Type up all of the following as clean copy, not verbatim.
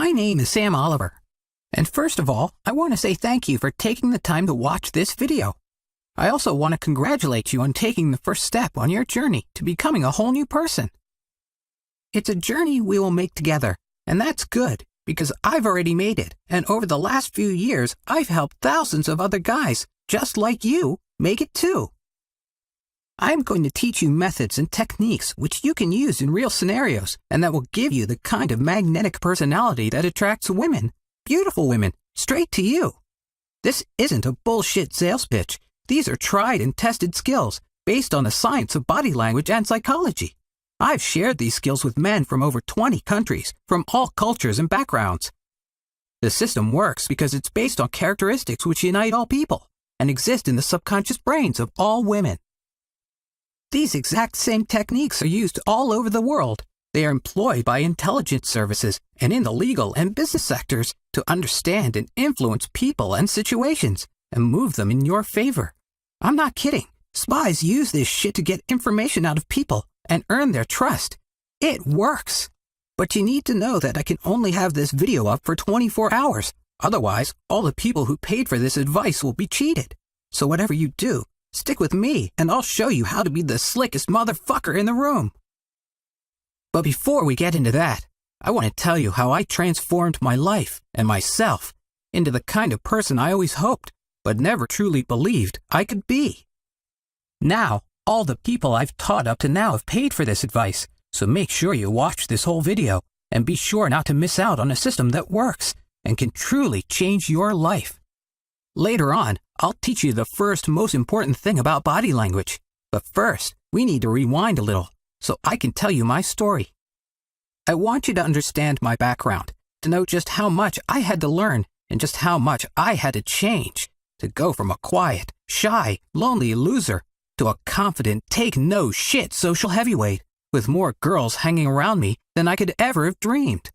My name is Sam Oliver. And first of all, I want to say thank you for taking the time to watch this video. I also want to congratulate you on taking the first step on your journey to becoming a whole new person. It's a journey we will make together, and that's good because I've already made it, and over the last few years, I've helped thousands of other guys, just like you, make it too. I'm going to teach you methods and techniques which you can use in real scenarios and that will give you the kind of magnetic personality that attracts women, beautiful women, straight to you. This isn't a bullshit sales pitch. These are tried and tested skills based on the science of body language and psychology. I've shared these skills with men from over 20 countries, from all cultures and backgrounds. The system works because it's based on characteristics which unite all people and exist in the subconscious brains of all women. These exact same techniques are used all over the world. They are employed by intelligence services and in the legal and business sectors to understand and influence people and situations and move them in your favor. I'm not kidding. Spies use this shit to get information out of people and earn their trust. It works. But you need to know that I can only have this video up for 24 hours. Otherwise, all the people who paid for this advice will be cheated. So whatever you do, stick with me and I'll show you how to be the slickest motherfucker in the room. But before we get into that, I want to tell you how I transformed my life and myself into the kind of person I always hoped, but never truly believed I could be. Now, all the people I've taught up to now have paid for this advice, so make sure you watch this whole video and be sure not to miss out on a system that works and can truly change your life. Later on, I'll teach you the first most important thing about body language. But first, we need to rewind a little so I can tell you my story. I want you to understand my background, to know just how much I had to learn and just how much I had to change to go from a quiet, shy, lonely loser to a confident, take-no-shit social heavyweight with more girls hanging around me than I could ever have dreamed.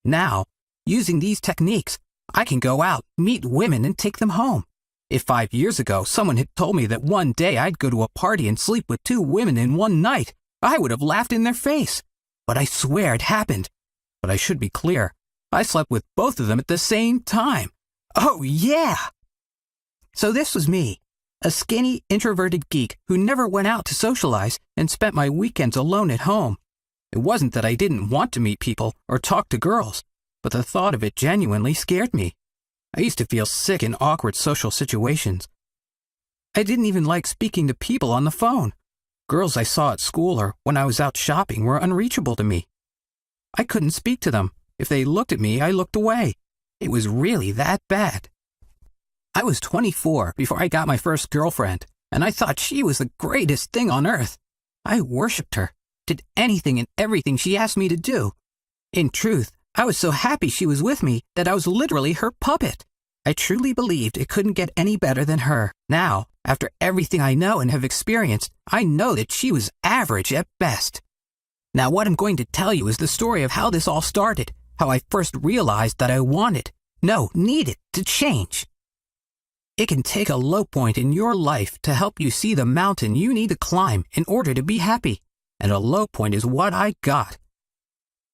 Now, using these techniques, I can go out, meet women, and take them home. If 5 years ago someone had told me that one day I'd go to a party and sleep with 2 women in one night, I would have laughed in their face. But I swear it happened. But I should be clear, I slept with both of them at the same time. Oh yeah! So this was me, a skinny, introverted geek who never went out to socialize and spent my weekends alone at home. It wasn't that I didn't want to meet people or talk to girls, but the thought of it genuinely scared me. I used to feel sick in awkward social situations. I didn't even like speaking to people on the phone. Girls I saw at school or when I was out shopping were unreachable to me. I couldn't speak to them. If they looked at me, I looked away. It was really that bad. I was 24 before I got my first girlfriend, and I thought she was the greatest thing on earth. I worshipped her, did anything and everything she asked me to do. In truth, I was so happy she was with me that I was literally her puppet. I truly believed it couldn't get any better than her. Now, after everything I know and have experienced, I know that she was average at best. Now what I'm going to tell you is the story of how this all started, how I first realized that I needed to change. It can take a low point in your life to help you see the mountain you need to climb in order to be happy, and a low point is what I got.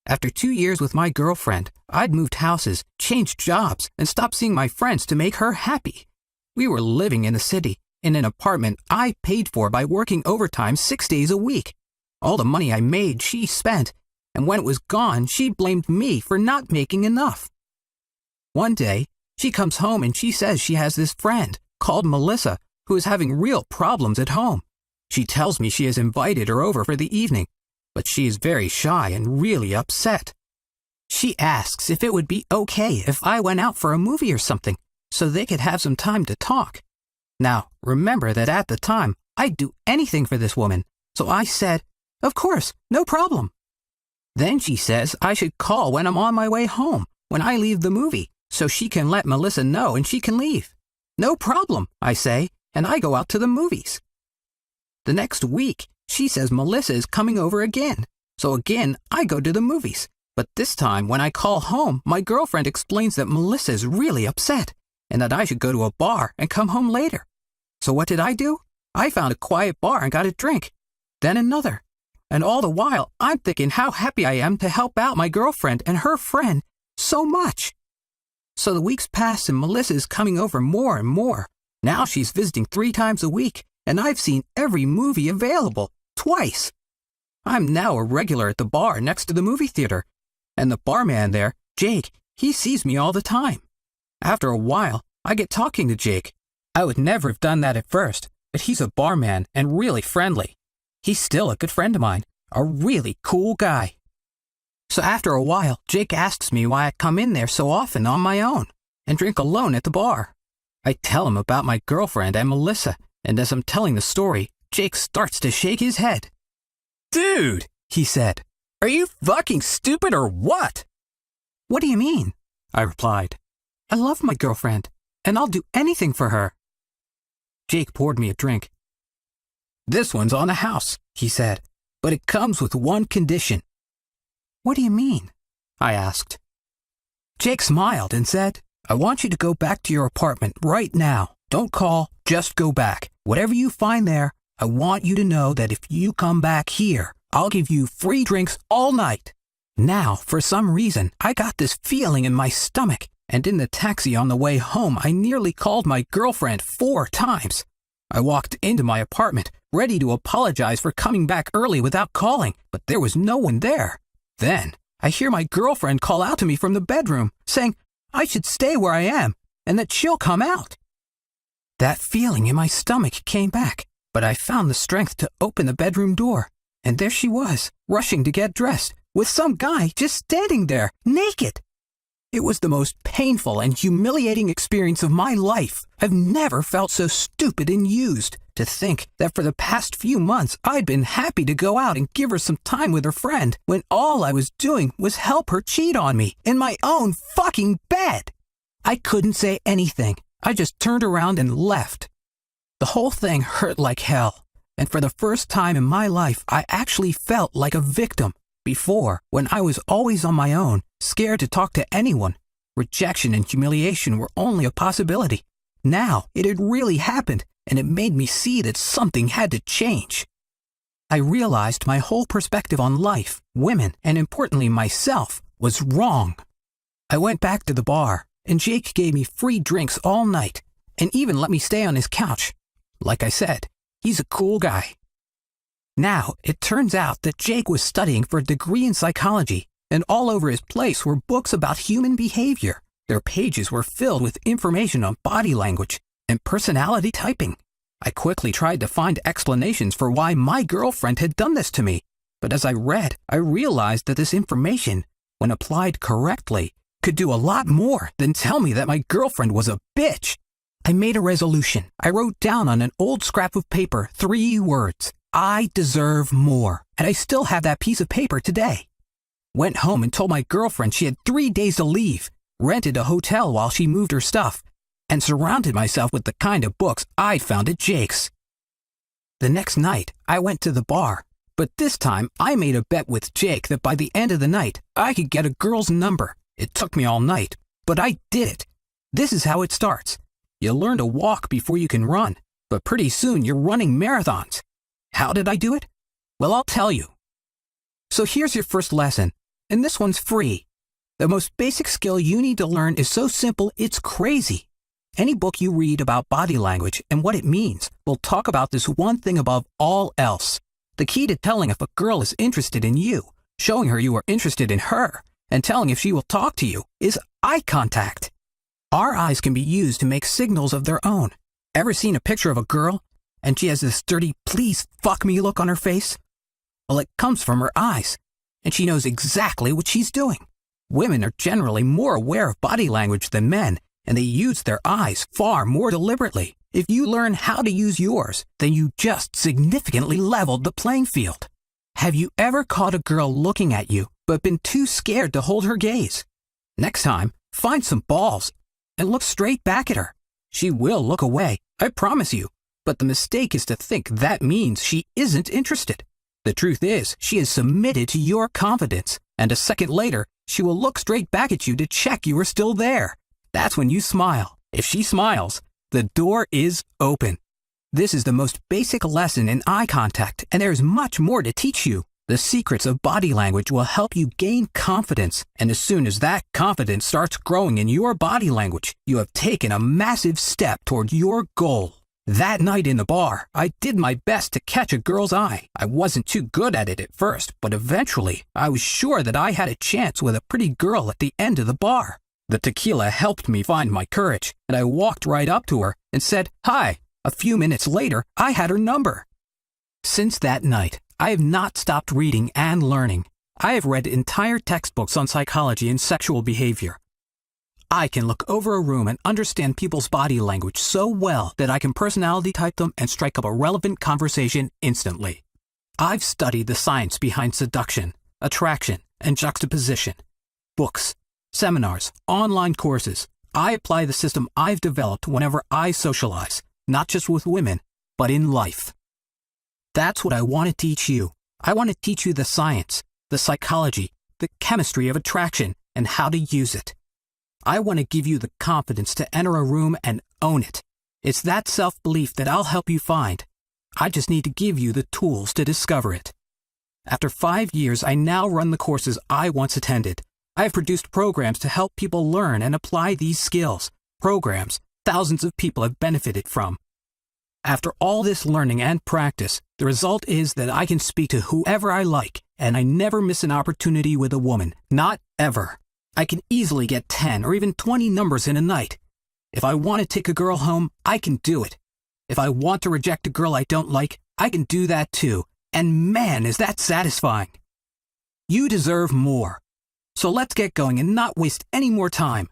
After 2 years with my girlfriend, I'd moved houses, changed jobs, and stopped seeing my friends to make her happy. We were living in the city, in an apartment I paid for by working overtime 6 days a week. All the money I made, she spent, and when it was gone, she blamed me for not making enough. One day, she comes home and she says she has this friend called Melissa who is having real problems at home. She tells me she has invited her over for the evening, but she is very shy and really upset. She asks if it would be okay if I went out for a movie or something so they could have some time to talk. Now, remember that at the time, I'd do anything for this woman, so I said, "Of course, no problem." Then she says I should call when I'm on my way home, when I leave the movie, so she can let Melissa know and she can leave. "No problem," I say, and I go out to the movies. The next week, she says Melissa is coming over again, so again I go to the movies. But this time, when I call home, my girlfriend explains that Melissa is really upset and that I should go to a bar and come home later. So what did I do? I found a quiet bar and got a drink, then another. And all the while, I'm thinking how happy I am to help out my girlfriend and her friend so much. So the weeks pass and Melissa is coming over more and more. Now she's visiting 3 times a week, and I've seen every movie available, twice. I'm now a regular at the bar next to the movie theater, and the barman there, Jake, he sees me all the time. After a while, I get talking to Jake. I would never have done that at first, but he's a barman and really friendly. He's still a good friend of mine, a really cool guy. So after a while, Jake asks me why I come in there so often on my own and drink alone at the bar. I tell him about my girlfriend and Melissa, and as I'm telling the story, Jake starts to shake his head. "Dude," he said, "are you fucking stupid or what?" "What do you mean?" I replied. "I love my girlfriend, and I'll do anything for her." Jake poured me a drink. "This one's on the house," he said, "but it comes with one condition." "What do you mean?" I asked. Jake smiled and said, "I want you to go back to your apartment right now. Don't call, just go back. Whatever you find there, I want you to know that if you come back here, I'll give you free drinks all night." Now, for some reason, I got this feeling in my stomach, and in the taxi on the way home, I nearly called my girlfriend 4 times. I walked into my apartment, ready to apologize for coming back early without calling, but there was no one there. Then, I hear my girlfriend call out to me from the bedroom, saying I should stay where I am, and that she'll come out. That feeling in my stomach came back, but I found the strength to open the bedroom door, and there she was, rushing to get dressed, with some guy just standing there, naked. It was the most painful and humiliating experience of my life. I've never felt so stupid and used. To think that for the past few months I'd been happy to go out and give her some time with her friend, when all I was doing was help her cheat on me in my own fucking bed. I couldn't say anything. I just turned around and left. The whole thing hurt like hell, and for the first time in my life I actually felt like a victim. Before, when I was always on my own, scared to talk to anyone, rejection and humiliation were only a possibility. Now, it had really happened, and it made me see that something had to change. I realized my whole perspective on life, women, and importantly myself, was wrong. I went back to the bar, and Jake gave me free drinks all night, and even let me stay on his couch. Like I said, he's a cool guy. Now, it turns out that Jake was studying for a degree in psychology, and all over his place were books about human behavior. Their pages were filled with information on body language and personality typing. I quickly tried to find explanations for why my girlfriend had done this to me, but as I read, I realized that this information, when applied correctly, could do a lot more than tell me that my girlfriend was a bitch. I made a resolution. I wrote down on an old scrap of paper 3 words. I deserve more, and I still have that piece of paper today. Went home and told my girlfriend she had 3 days to leave, rented a hotel while she moved her stuff, and surrounded myself with the kind of books I'd found at Jake's. The next night, I went to the bar, but this time I made a bet with Jake that by the end of the night, I could get a girl's number. It took me all night, but I did it. This is how it starts. You learn to walk before you can run, but pretty soon you're running marathons. How did I do it? Well, I'll tell you. So here's your first lesson, and this one's free. The most basic skill you need to learn is so simple it's crazy. Any book you read about body language and what it means will talk about this one thing above all else. The key to telling if a girl is interested in you, showing her you are interested in her, and telling if she will talk to you is eye contact. Our eyes can be used to make signals of their own. Ever seen a picture of a girl and she has this dirty, please fuck me look on her face? Well, it comes from her eyes, and she knows exactly what she's doing. Women are generally more aware of body language than men, and they use their eyes far more deliberately. If you learn how to use yours, then you just significantly leveled the playing field. Have you ever caught a girl looking at you, but been too scared to hold her gaze? Next time, find some balls and look straight back at her. She will look away, I promise you. But the mistake is to think that means she isn't interested. The truth is, she is submitted to your confidence, and a second later, she will look straight back at you to check you are still there. That's when you smile. If she smiles, the door is open. This is the most basic lesson in eye contact, and there is much more to teach you. The secrets of body language will help you gain confidence, and as soon as that confidence starts growing in your body language, you have taken a massive step toward your goal. That night in the bar, I did my best to catch a girl's eye. I wasn't too good at it at first, but eventually, I was sure that I had a chance with a pretty girl at the end of the bar. The tequila helped me find my courage, and I walked right up to her and said, "Hi." A few minutes later, I had her number. Since that night, I have not stopped reading and learning. I have read entire textbooks on psychology and sexual behavior. I can look over a room and understand people's body language so well that I can personality type them and strike up a relevant conversation instantly. I've studied the science behind seduction, attraction, and juxtaposition. Books, seminars, online courses. I apply the system I've developed whenever I socialize, not just with women, but in life. That's what I want to teach you. I want to teach you the science, the psychology, the chemistry of attraction, and how to use it. I want to give you the confidence to enter a room and own it. It's that self-belief that I'll help you find. I just need to give you the tools to discover it. After 5 years, I now run the courses I once attended. I have produced programs to help people learn and apply these skills, programs thousands of people have benefited from. After all this learning and practice, the result is that I can speak to whoever I like, and I never miss an opportunity with a woman. Not ever. I can easily get 10 or even 20 numbers in a night. If I want to take a girl home, I can do it. If I want to reject a girl I don't like, I can do that too. And man, is that satisfying. You deserve more. So let's get going and not waste any more time.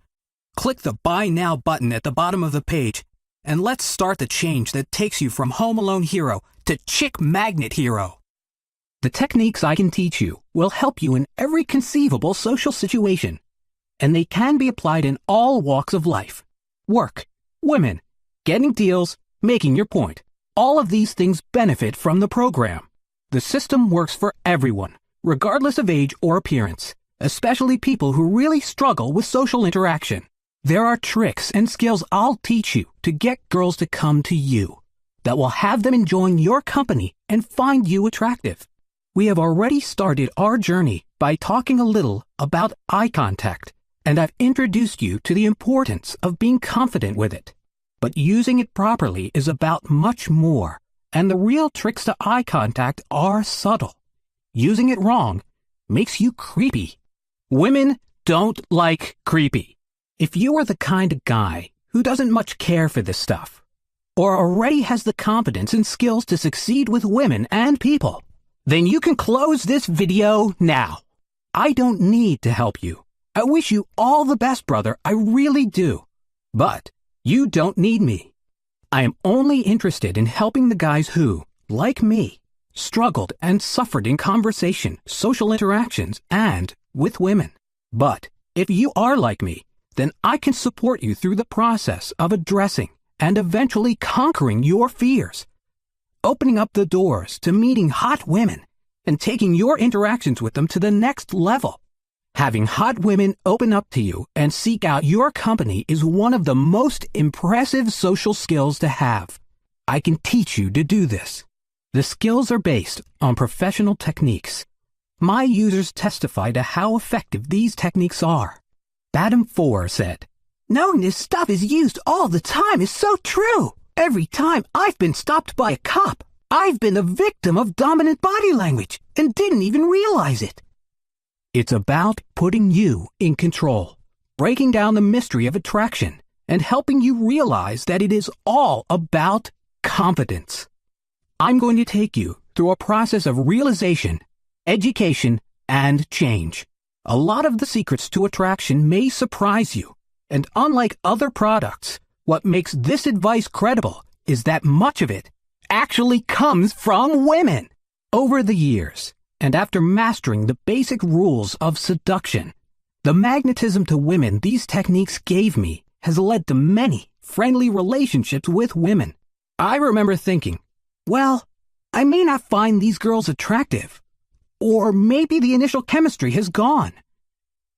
Click the Buy Now button at the bottom of the page, and let's start the change that takes you from Home Alone hero to Chick Magnet hero. The techniques I can teach you will help you in every conceivable social situation, and they can be applied in all walks of life. Work, women, getting deals, making your point. All of these things benefit from the program. The system works for everyone, regardless of age or appearance, especially people who really struggle with social interaction. There are tricks and skills I'll teach you to get girls to come to you that will have them enjoying your company and find you attractive. We have already started our journey by talking a little about eye contact, and I've introduced you to the importance of being confident with it. But using it properly is about much more, and the real tricks to eye contact are subtle. Using it wrong makes you creepy. Women don't like creepy. If you are the kind of guy who doesn't much care for this stuff, or already has the confidence and skills to succeed with women and people, then you can close this video now. I don't need to help you. I wish you all the best, brother. I really do. But you don't need me. I am only interested in helping the guys who, like me, struggled and suffered in conversation, social interactions, and with women. But if you are like me, then I can support you through the process of addressing and eventually conquering your fears, opening up the doors to meeting hot women and taking your interactions with them to the next level. Having hot women open up to you and seek out your company is one of the most impressive social skills to have. I can teach you to do this. The skills are based on professional techniques. My users testify to how effective these techniques are. Adam 4 said, "Knowing this stuff is used all the time is so true. Every time I've been stopped by a cop, I've been a victim of dominant body language and didn't even realize it." It's about putting you in control, breaking down the mystery of attraction, and helping you realize that it is all about confidence. I'm going to take you through a process of realization, education, and change. A lot of the secrets to attraction may surprise you, and unlike other products, what makes this advice credible is that much of it actually comes from women. Over the years, and after mastering the basic rules of seduction, the magnetism to women these techniques gave me has led to many friendly relationships with women. I remember thinking, well, I may not find these girls attractive, or maybe the initial chemistry has gone.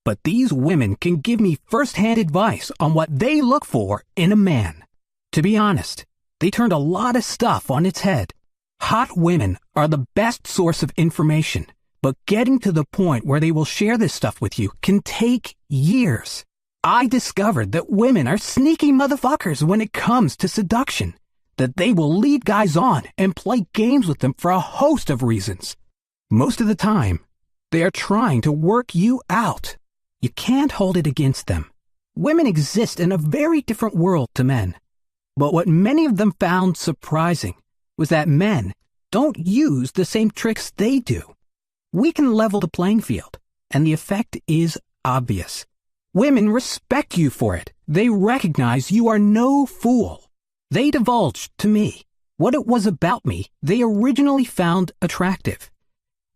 But these women can give me first-hand advice on what they look for in a man. To be honest, they turned a lot of stuff on its head. Hot women are the best source of information But getting to the point where they will share this stuff with you can take years. I discovered that women are sneaky motherfuckers when it comes to seduction, that they will lead guys on and play games with them for a host of reasons. Most of the time, they are trying to work you out. You can't hold it against them. Women exist in a very different world to men. But what many of them found surprising was that men don't use the same tricks they do. We can level the playing field, and the effect is obvious. Women respect you for it. They recognize you are no fool. They divulged to me what it was about me they originally found attractive.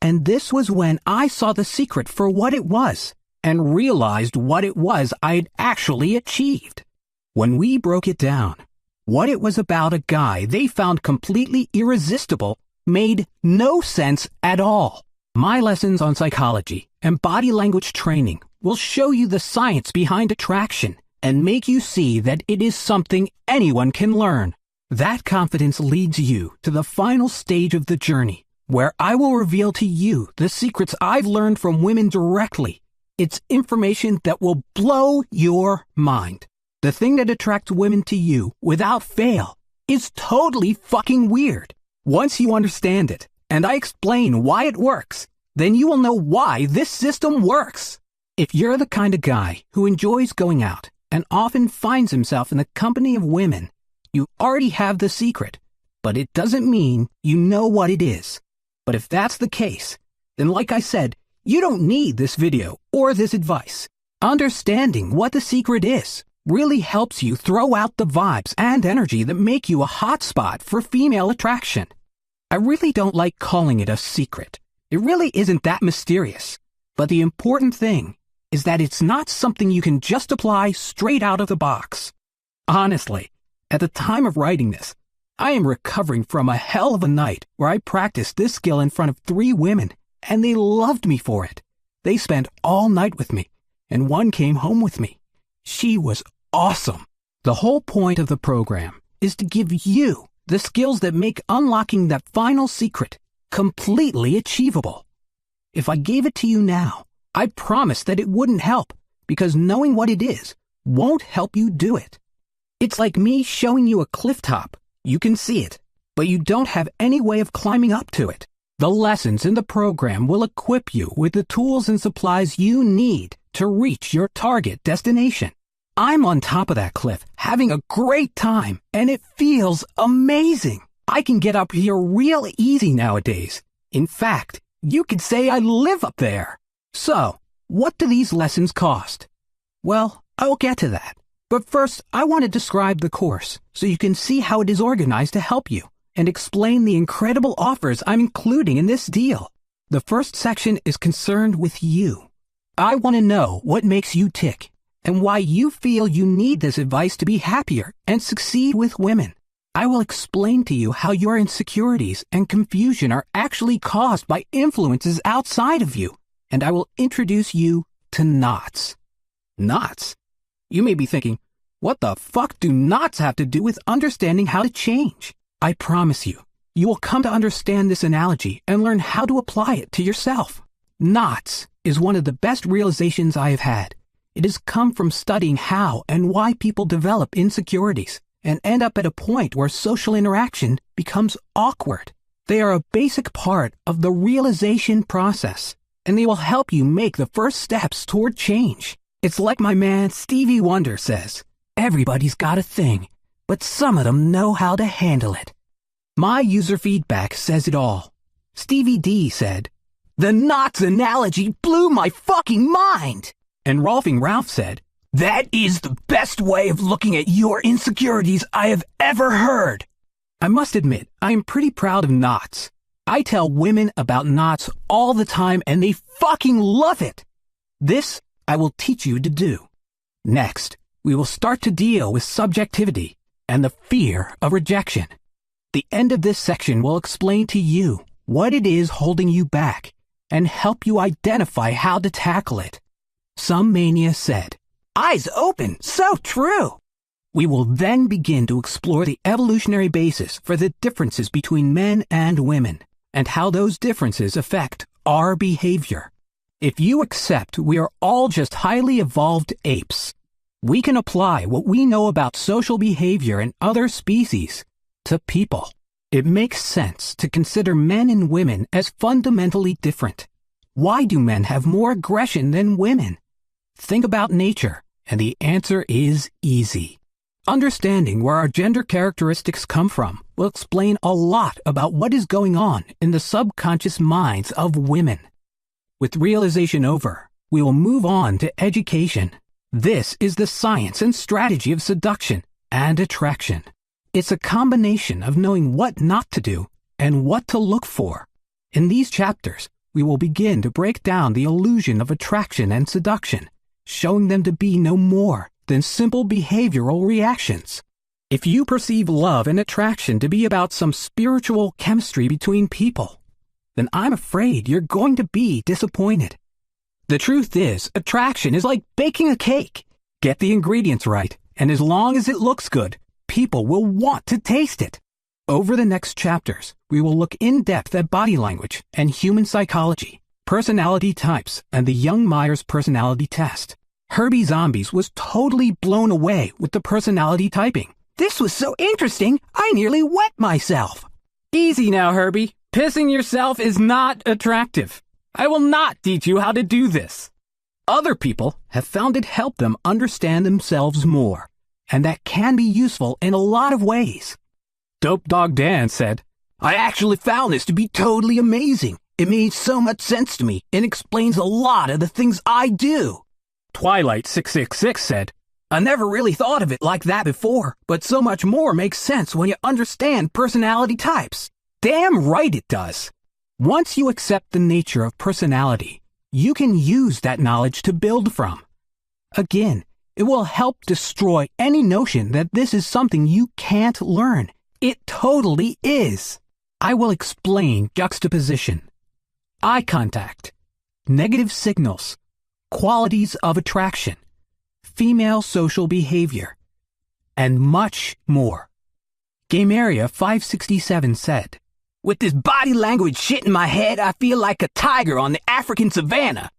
And this was when I saw the secret for what it was and realized what it was I had actually achieved. When we broke it down, what it was about a guy they found completely irresistible made no sense at all. My lessons on psychology and body language training will show you the science behind attraction and make you see that it is something anyone can learn. That confidence leads you to the final stage of the journey, where I will reveal to you the secrets I've learned from women directly. It's information that will blow your mind. The thing that attracts women to you without fail is totally fucking weird. Once you understand it, and I explain why it works, then you will know why this system works. If you're the kind of guy who enjoys going out and often finds himself in the company of women, you already have the secret, but it doesn't mean you know what it is. But if that's the case, then like I said, you don't need this video or this advice. Understanding what the secret is really helps you throw out the vibes and energy that make you a hotspot for female attraction. I really don't like calling it a secret. It really isn't that mysterious. But the important thing is that it's not something you can just apply straight out of the box. Honestly, at the time of writing this, I am recovering from a hell of a night where I practiced this skill in front of 3 women, and they loved me for it. They spent all night with me, and one came home with me. She was awesome. The whole point of the program is to give you the skills that make unlocking that final secret completely achievable. If I gave it to you now, I promise that it wouldn't help, because knowing what it is won't help you do it. It's like me showing you a cliff top. You can see it, but you don't have any way of climbing up to it. The lessons in the program will equip you with the tools and supplies you need to reach your target destination. I'm on top of that cliff, having a great time, and it feels amazing. I can get up here real easy nowadays. In fact, you could say I live up there. So, what do these lessons cost? Well, I'll get to that. But first, I want to describe the course so you can see how it is organized to help you and explain the incredible offers I'm including in this deal. The first section is concerned with you. I want to know what makes you tick and why you feel you need this advice to be happier and succeed with women. I will explain to you how your insecurities and confusion are actually caused by influences outside of you, and I will introduce you to knots. Knots? You may be thinking, what the fuck do knots have to do with understanding how to change? I promise you, you will come to understand this analogy and learn how to apply it to yourself. Knots is one of the best realizations I have had. It has come from studying how and why people develop insecurities and end up at a point where social interaction becomes awkward. They are a basic part of the realization process, and they will help you make the first steps toward change. It's like my man Stevie Wonder says, everybody's got a thing, but some of them know how to handle it. My user feedback says it all. Stevie D said, "The knots analogy blew my fucking mind." And Rolfing Ralph said, "That is the best way of looking at your insecurities I have ever heard." I must admit, I am pretty proud of knots. I tell women about knots all the time and they fucking love it. This I will teach you to do. Next, we will start to deal with subjectivity and the fear of rejection. The end of this section will explain to you what it is holding you back and help you identify how to tackle it. Some mania said, "Eyes open, so true." We will then begin to explore the evolutionary basis for the differences between men and women and how those differences affect our behavior. If you accept we are all just highly evolved apes, we can apply what we know about social behavior in other species to people. It makes sense to consider men and women as fundamentally different. Why do men have more aggression than women? Think about nature, and the answer is easy. Understanding where our gender characteristics come from will explain a lot about what is going on in the subconscious minds of women. With realization over, we will move on to education. This is the science and strategy of seduction and attraction. It's a combination of knowing what not to do and what to look for. In these chapters, we will begin to break down the illusion of attraction and seduction, showing them to be no more than simple behavioral reactions. If you perceive love and attraction to be about some spiritual chemistry between people, then I'm afraid you're going to be disappointed. The truth is, attraction is like baking a cake. Get the ingredients right, and as long as it looks good, people will want to taste it. Over the next chapters, we will look in depth at body language and human psychology, personality types, and the Young-Myers personality test. Herbie Zombies was totally blown away with the personality typing. This was so interesting, I nearly wet myself. Easy now, Herbie. Pissing yourself is not attractive. I will not teach you how to do this. Other people have found it helped them understand themselves more, and that can be useful in a lot of ways. Dope Dog Dan said, I actually found this to be totally amazing. It made so much sense to me and explains a lot of the things I do. Twilight666 said, I never really thought of it like that before, but so much more makes sense when you understand personality types. Damn right it does. Once you accept the nature of personality, you can use that knowledge to build from. Again, it will help destroy any notion that this is something you can't learn. It totally is. I will explain juxtaposition, eye contact, negative signals, qualities of attraction, female social behavior, and much more. Game Area 567 said, with this body language shit in my head, I feel like a tiger on the African savannah.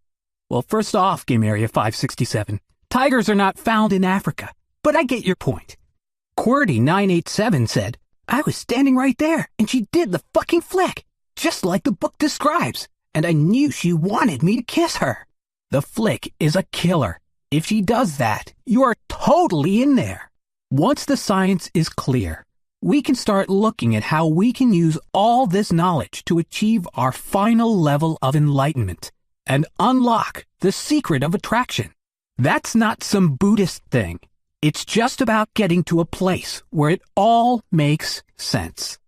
Well, first off, Game Area 567, tigers are not found in Africa, but I get your point. QWERTY987 said, I was standing right there, and she did the fucking flick, just like the book describes, and I knew she wanted me to kiss her. The flick is a killer. If she does that, you are totally in there. Once the science is clear, we can start looking at how we can use all this knowledge to achieve our final level of enlightenment and unlock the secret of attraction. That's not some Buddhist thing. It's just about getting to a place where it all makes sense.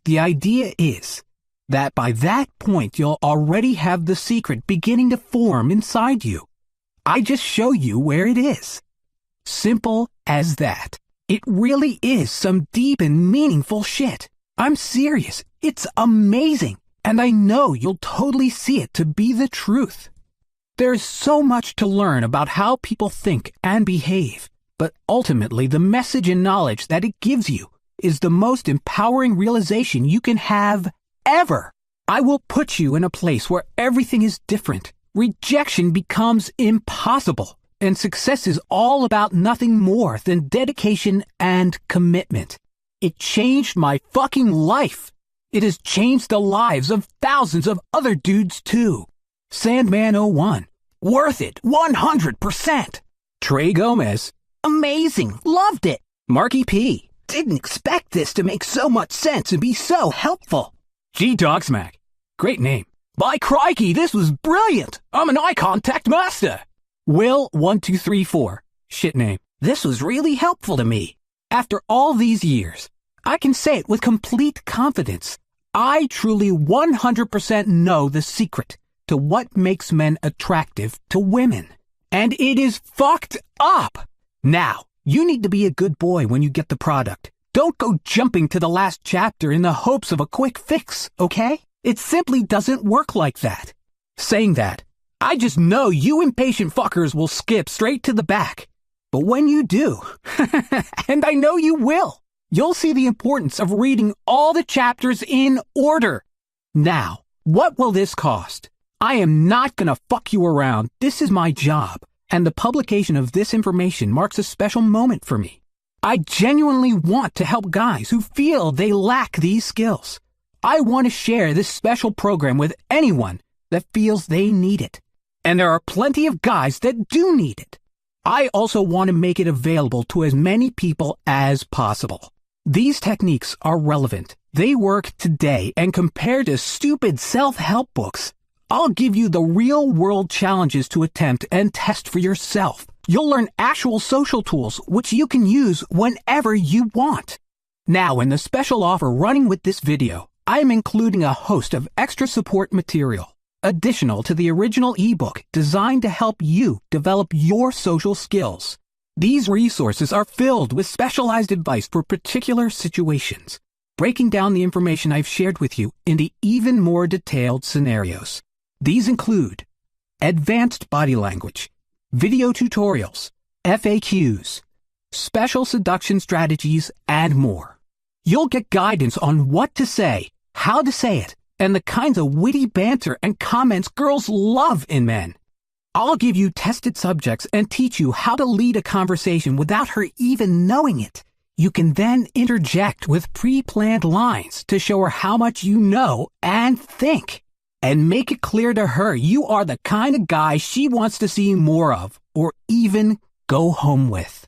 The idea is that by that point you'll already have the secret beginning to form inside you. I just show you where it is. Simple as that. It really is some deep and meaningful shit. I'm serious. It's amazing. And I know you'll totally see it to be the truth. There's so much to learn about how people think and behave, but ultimately the message and knowledge that it gives you is the most empowering realization you can have ever. I will put you in a place where everything is different. Rejection becomes impossible, and success is all about nothing more than dedication and commitment. It changed my fucking life. It has changed the lives of thousands of other dudes too. Sandman01, worth it 100%. Trey Gomez, amazing, loved it. Marky P, didn't expect this to make so much sense and be so helpful. G Dogsmack, great name. By crikey, this was brilliant. I'm an eye contact master. Will1234, shit name. This was really helpful to me. After all these years, I can say it with complete confidence. I truly 100% know the secret to what makes men attractive to women. And it is fucked up. Now, you need to be a good boy when you get the product. Don't go jumping to the last chapter in the hopes of a quick fix, okay? It simply doesn't work like that. Saying that, I just know you impatient fuckers will skip straight to the back. But when you do, and I know you will, you'll see the importance of reading all the chapters in order. Now, What will this cost? I am not gonna fuck you around. This is my job, and the publication of this information marks a special moment for me. I genuinely want to help guys who feel they lack these skills. I want to share this special program with anyone that feels they need it. And there are plenty of guys that do need it. I also want to make it available to as many people as possible. These techniques are relevant. They work today, and compared to stupid self-help books, I'll give you the real-world challenges to attempt and test for yourself. You'll learn actual social tools, which you can use whenever you want. Now, in the special offer running with this video, I am including a host of extra support material, additional to the original ebook designed to help you develop your social skills. These resources are filled with specialized advice for particular situations, breaking down the information I've shared with you into even more detailed scenarios. These include advanced body language, video tutorials, FAQs, special seduction strategies, and more. You'll get guidance on what to say, how to say it, and the kinds of witty banter and comments girls love in men. I'll give you tested subjects and teach you how to lead a conversation without her even knowing it. You can then interject with pre-planned lines to show her how much you know and think, and make it clear to her you are the kind of guy she wants to see more of, or even go home with.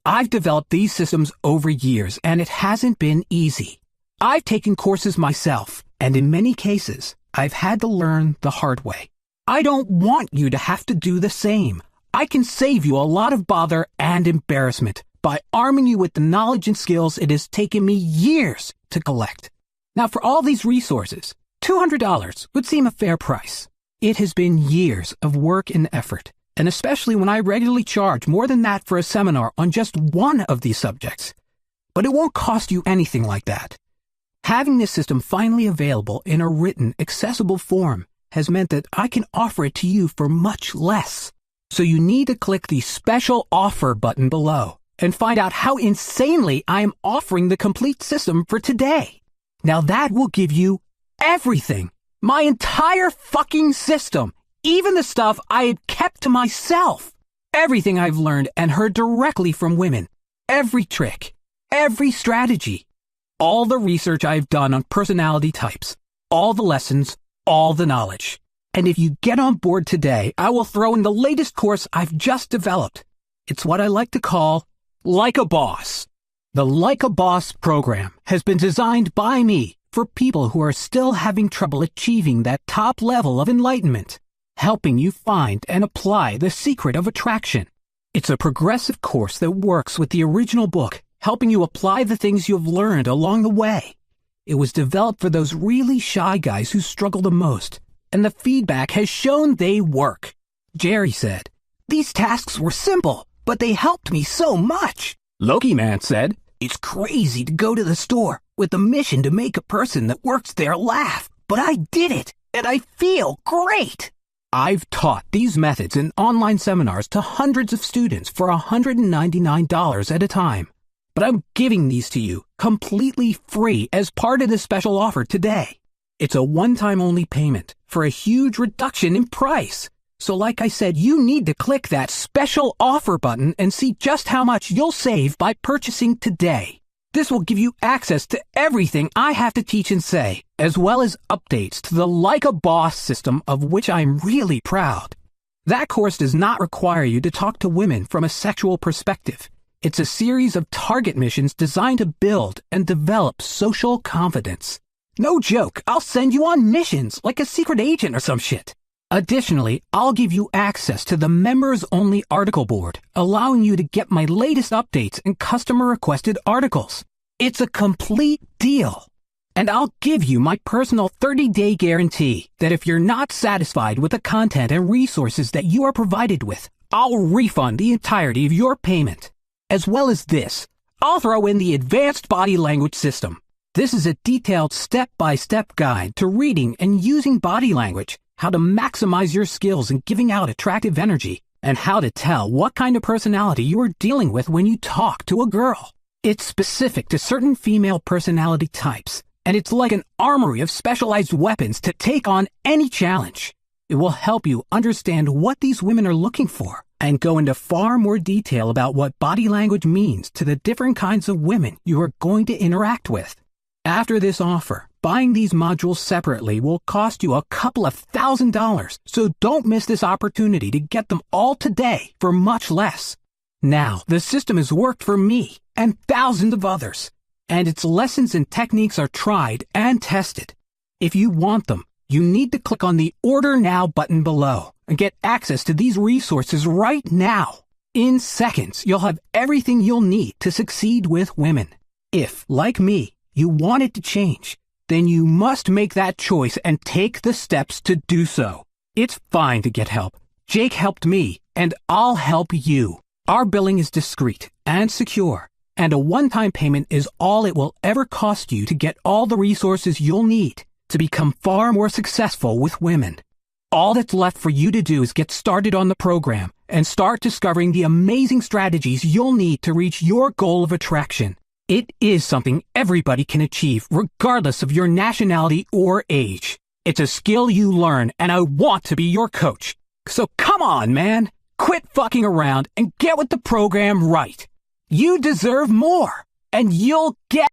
I've developed these systems over years, and it hasn't been easy. I've taken courses myself, and in many cases, I've had to learn the hard way. I don't want you to have to do the same. I can save you a lot of bother and embarrassment by arming you with the knowledge and skills it has taken me years to collect. Now, for all these resources, $200 would seem a fair price. It has been years of work and effort, and especially when I regularly charge more than that for a seminar on just one of these subjects. But it won't cost you anything like that. Having this system finally available in a written, accessible form has meant that I can offer it to you for much less. So you need to click the special offer button below and find out how insanely I am offering the complete system for today. Now that will give you everything. My entire fucking system. Even the stuff I had kept to myself. Everything I've learned and heard directly from women. Every trick. Every strategy. All the research I've done on personality types. All the lessons. All the knowledge. And if you get on board today, I will throw in the latest course I've just developed. It's what I like to call Like a Boss. The Like a Boss program has been designed by me for people who are still having trouble achieving that top level of enlightenment, helping you find and apply the secret of attraction. It's a progressive course that works with the original book, helping you apply the things you have learned along the way. It was developed for those really shy guys who struggle the most, and the feedback has shown they work. Jerry said, "These tasks were simple, but they helped me so much." Loki Man said, "It's crazy to go to the store with the mission to make a person that works there laugh, but I did it, and I feel great." I've taught these methods in online seminars to hundreds of students for $199 at a time. But I'm giving these to you completely free as part of this special offer today. It's a one-time only payment for a huge reduction in price. So like I said, you need to click that special offer button and see just how much you'll save by purchasing today. This will give you access to everything I have to teach and say, as well as updates to the Like a Boss system, of which I'm really proud. That course does not require you to talk to women from a sexual perspective. It's a series of target missions designed to build and develop social confidence. No joke, I'll send you on missions like a secret agent or some shit. Additionally, I'll give you access to the members-only article board, allowing you to get my latest updates and customer-requested articles. It's a complete deal. And I'll give you my personal 30-day guarantee that if you're not satisfied with the content and resources that you are provided with, I'll refund the entirety of your payment. As well as this, I'll throw in the advanced body language system. This is a detailed step-by-step guide to reading and using body language, how to maximize your skills in giving out attractive energy, and how to tell what kind of personality you are dealing with when you talk to a girl. It's specific to certain female personality types, and it's like an armory of specialized weapons to take on any challenge. It will help you understand what these women are looking for and go into far more detail about what body language means to the different kinds of women you are going to interact with. After this offer, buying these modules separately will cost you a couple of $1,000, so don't miss this opportunity to get them all today for much less. Now, the system has worked for me and thousands of others, and its lessons and techniques are tried and tested. If you want them, you need to click on the Order Now button below and get access to these resources right now. In seconds, you'll have everything you'll need to succeed with women. If, like me, you want it to change, then you must make that choice and take the steps to do so. It's fine to get help. Jake helped me, and I'll help you. Our billing is discreet and secure, and a one-time payment is all it will ever cost you to get all the resources you'll need to become far more successful with women. All that's left for you to do is get started on the program and start discovering the amazing strategies you'll need to reach your goal of attraction. It is something everybody can achieve, regardless of your nationality or age. It's a skill you learn, and I want to be your coach. So come on, man. Quit fucking around and get with the program right. You deserve more, and you'll get